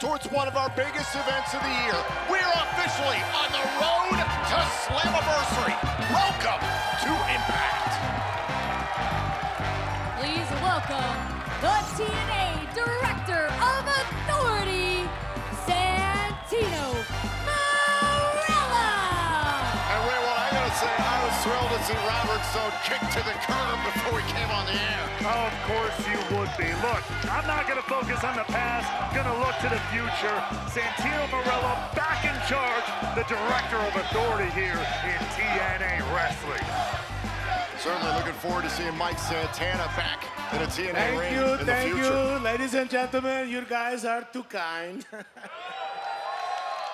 towards one of our biggest events of the year. We're officially on the road to Slammiversary. Welcome to IMPACT. Please welcome the TNA Director of Authority, Santino Marella. And Ray, what I gotta say, I was thrilled to see Robert Stone kick to the curb before we came on the air. Oh, of course you would be. Look, I'm not gonna focus on the past, gonna look to the future. Santino Marella back in charge, the Director of Authority here in TNA Wrestling. Certainly looking forward to seeing Mike Santana back in a TNA ring in the future. Thank you, ladies and gentlemen. You guys are too kind.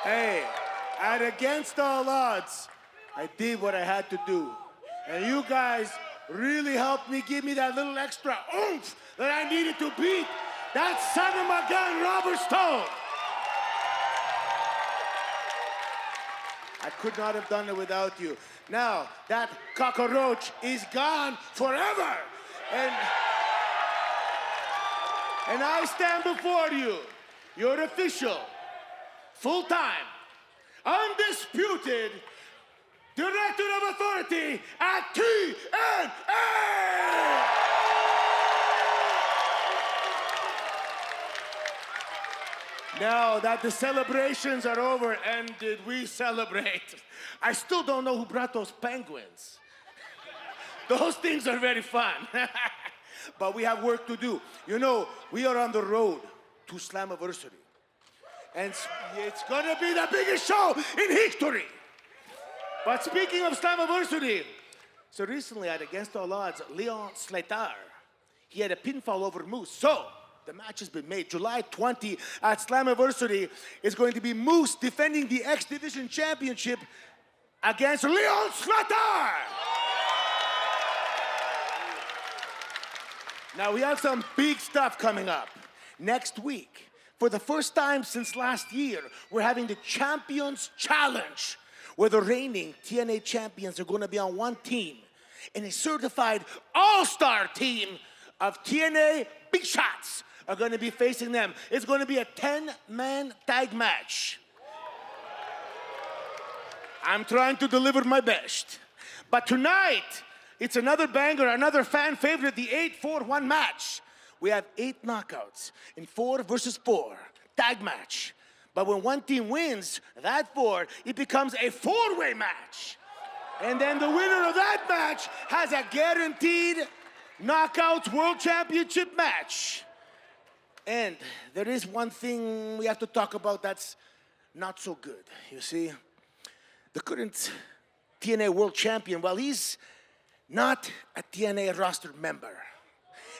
Hey, at against all odds, I did what I had to do. And you guys really helped me, give me that little extra oomph that I needed to beat that son of a gun, Robert Stone. I could not have done it without you. Now, that cockroach is gone forever. And I stand before you, your official, full-time, undisputed Director of Authority at TNA! Now that the celebrations are over, and did we celebrate? I still don't know who brought those penguins. Those things are very fun. But we have work to do. You know, we are on the road to Slammiversary. And it's gonna be the biggest show in history. But speaking of Slammiversary, so recently at Against All Odds, Leon Slater, he had a pinfall over Moose. So the match has been made. July 20 at Slammiversary is going to be Moose defending the X Division Championship against Leon Slater. Now we have some big stuff coming up. Next week, for the first time since last year, we're having the Champions Challenge, where the reigning TNA champions are going to be on one team and a certified all-star team of TNA big shots are going to be facing them. It's going to be a 10-man tag match. I'm trying to deliver my best. But tonight, it's another banger, another fan favorite, the 8-4-1 match. We have 8 knockouts in 4 versus 4 tag match. But when one team wins that 4, it becomes a 4-way match. And then the winner of that match has a guaranteed Knockouts World Championship match. And there is one thing we have to talk about that's not so good. You see, the current TNA World Champion, well, he's not a TNA roster member.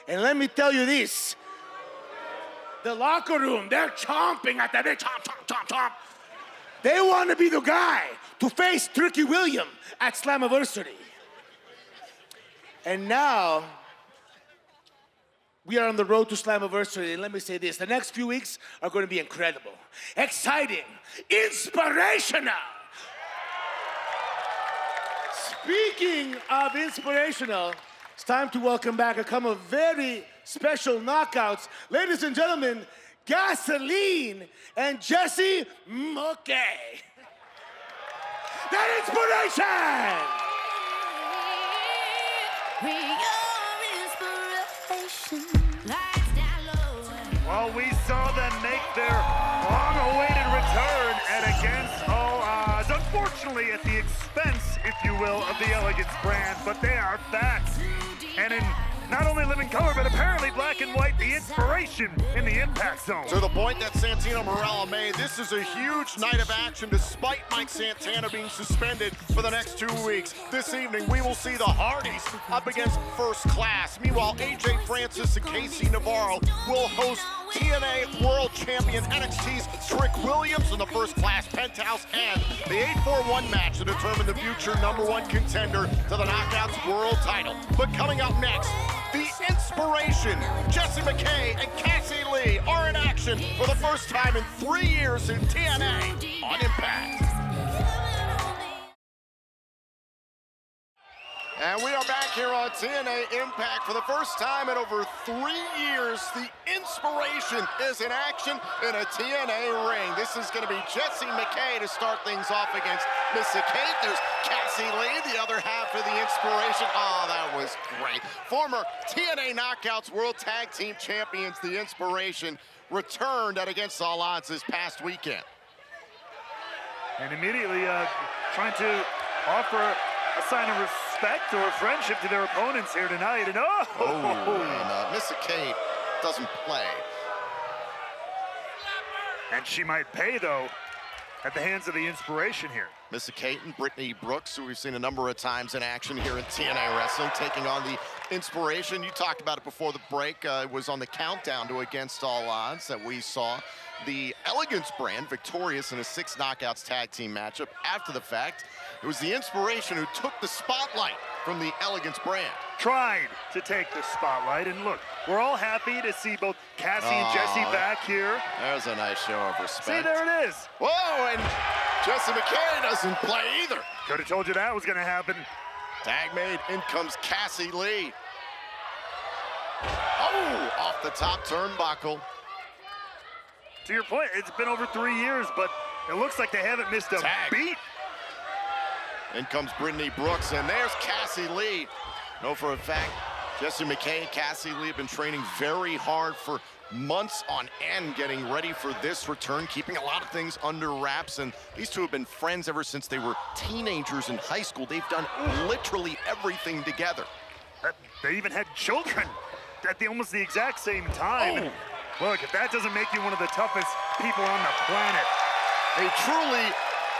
And let me tell you this, the locker room, they're chomping at the bit, chomp, chomp, chomp, chomp. They want to be the guy to face Tricky William at Slammiversary. And now, we are on the road to Slammiversary, and let me say this, the next few weeks are going to be incredible, exciting, inspirational. Speaking of inspirational, it's time to welcome back a couple of very special knockouts. Ladies and gentlemen, Gasoline and Jesse McKay. That inspiration! Well, we saw them make their long-awaited return at Against All Odds. Unfortunately, at the expense, if you will, of the Elegance Brand, but they are back. And in not only living color, but apparently black and white, the inspiration in the impact zone. To the point that Santino Marella made, this is a huge night of action despite Mike Santana being suspended for the next 2 weeks. This evening, we will see the Hardys up against First Class. Meanwhile, AJ Francis and Casey Navarro will host TNA World Champion NXT's Trick Williams in the First Class Penthouse, and the 8-4-1 match to determine the future #1 contender to the Knockouts World title. But coming up next, the Inspiration, Jesse McKay and Cassie Lee are in action for the first time in 3 years in TNA on IMPACT. And we are back here on TNA Impact for the first time in over 3 years. The Inspiration is in action in a TNA ring. This is going to be Jessie McKay to start things off against Missy Kate. There's Cassie Lee, the other half of the Inspiration. Oh, that was great. Former TNA Knockouts World Tag Team Champions, the Inspiration, returned at Against All Odds this past weekend. And immediately trying to offer a sign of respect or friendship to their opponents here tonight. And And Missy Kate doesn't play. And she might pay, though, at the hands of the Inspiration here. Missy Kate and Brittany Brooks, who we've seen a number of times in action here in TNA Wrestling, taking on the Inspiration. You talked about it before the break. It was on the countdown to Against All Odds that we saw the Elegance Brand victorious in a 6 knockouts tag team matchup. After the fact, it was the Inspiration who took the spotlight from the Elegance Brand. Tried to take the spotlight, and look, we're all happy to see both Cassie and Jessie back here. There's a nice show of respect. See, there it is. Whoa, and Jessie McKay doesn't play either. Could have told you that was going to happen. Tag made, in comes Cassie Lee. Oh, off the top turnbuckle. To your point, it's been over 3 years, but it looks like they haven't missed a beat. In comes Brittany Brooks, and there's Cassie Lee. Know for a fact, Jessie McKay and Cassie Lee have been training very hard for months on end, getting ready for this return, keeping a lot of things under wraps, and these two have been friends ever since they were teenagers in high school. They've done literally everything together. They even had children at almost the exact same time. And look, if that doesn't make you one of the toughest people on the planet. A truly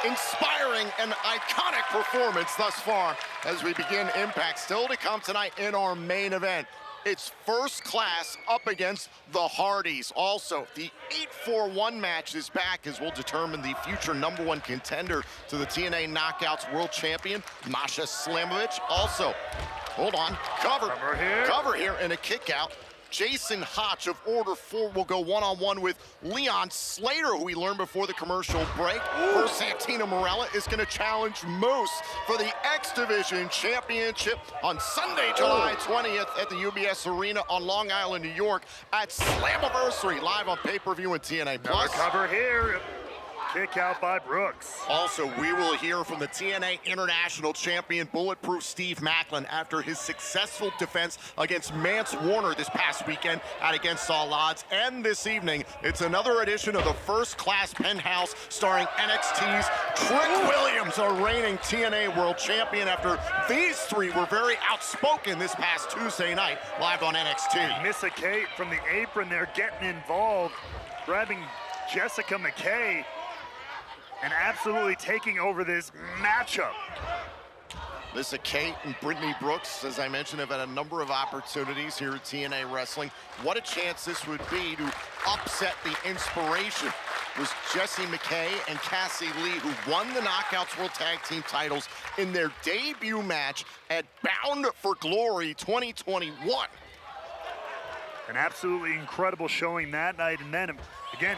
inspiring and iconic performance thus far as we begin Impact. Still to come tonight in our main event. It's First Class up against the Hardys. Also, the 8-4-1 match is back as we'll determine the future #1 contender to the TNA Knockouts World Champion, Masha Slamovich. Also, hold on, cover here and a kick out. Jason Hotch of Order 4 will go one-on-one with Leon Slater, who we learned before the commercial break. First, Santino Marella is going to challenge Moose for the X Division Championship on Sunday, July 20th at the UBS Arena on Long Island, New York at Slammiversary, live on pay-per-view and TNA+. Another cover here. Kick out by Brooks. Also, we will hear from the TNA International Champion, Bulletproof Steve Macklin, after his successful defense against Mance Warner this past weekend at Against All Odds. And this evening, it's another edition of the First Class Penthouse starring NXT's Trick Williams, a reigning TNA World Champion, after these three were very outspoken this past Tuesday night, live on NXT. Missy Kate from the apron there getting involved, grabbing Jessica McKay, and absolutely taking over this matchup. Missy Kate and Brittany Brooks, as I mentioned, have had a number of opportunities here at TNA Wrestling. What a chance this would be to upset the Inspiration. It was Jessie McKay and Cassie Lee who won the Knockouts World Tag Team titles in their debut match at Bound for Glory 2021. An absolutely incredible showing that night, and then again,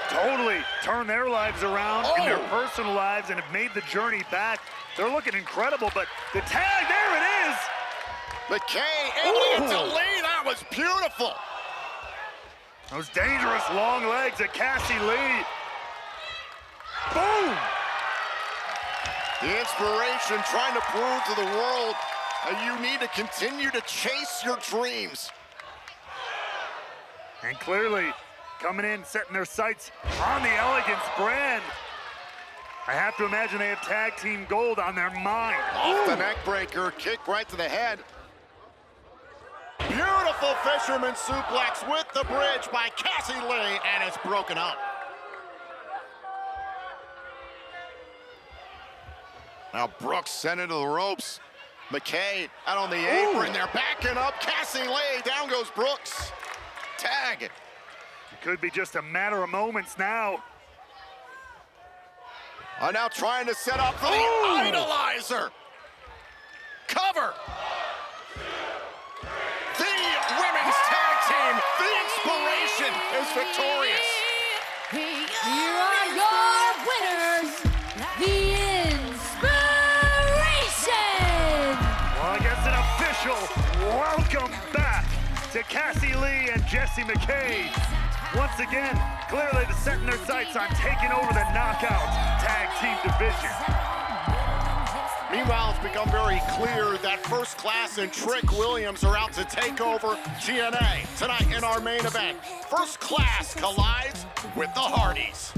totally turned their lives around in their personal lives and have made the journey back. They're looking incredible, but the tag, there it is! McKay able to get to Lee, that was beautiful! Those dangerous long legs of Cassie Lee. Boom! The Inspiration trying to prove to the world that you need to continue to chase your dreams. And clearly, coming in, setting their sights on the Elegance Brand. I have to imagine they have tag team gold on their mind. Off the neck breaker, kick right to the head. Beautiful fisherman suplex with the bridge by Cassie Lee, and it's broken up. Now Brooks sent into the ropes. McKay out on the apron, they're backing up. Cassie Lee, down goes Brooks. Tag. It could be just a matter of moments now. Are now trying to set up for the Idolizer. Cover. The women's tag team, the Inspiration, is victorious. Here are your winners, the Inspiration. Cassie Lee and Jessie McKay. Once again, clearly setting their sights on taking over the Knockout Tag Team division. Meanwhile, it's become very clear that First Class and Trick Williams are out to take over TNA. Tonight in our main event, First Class collides with the Hardys.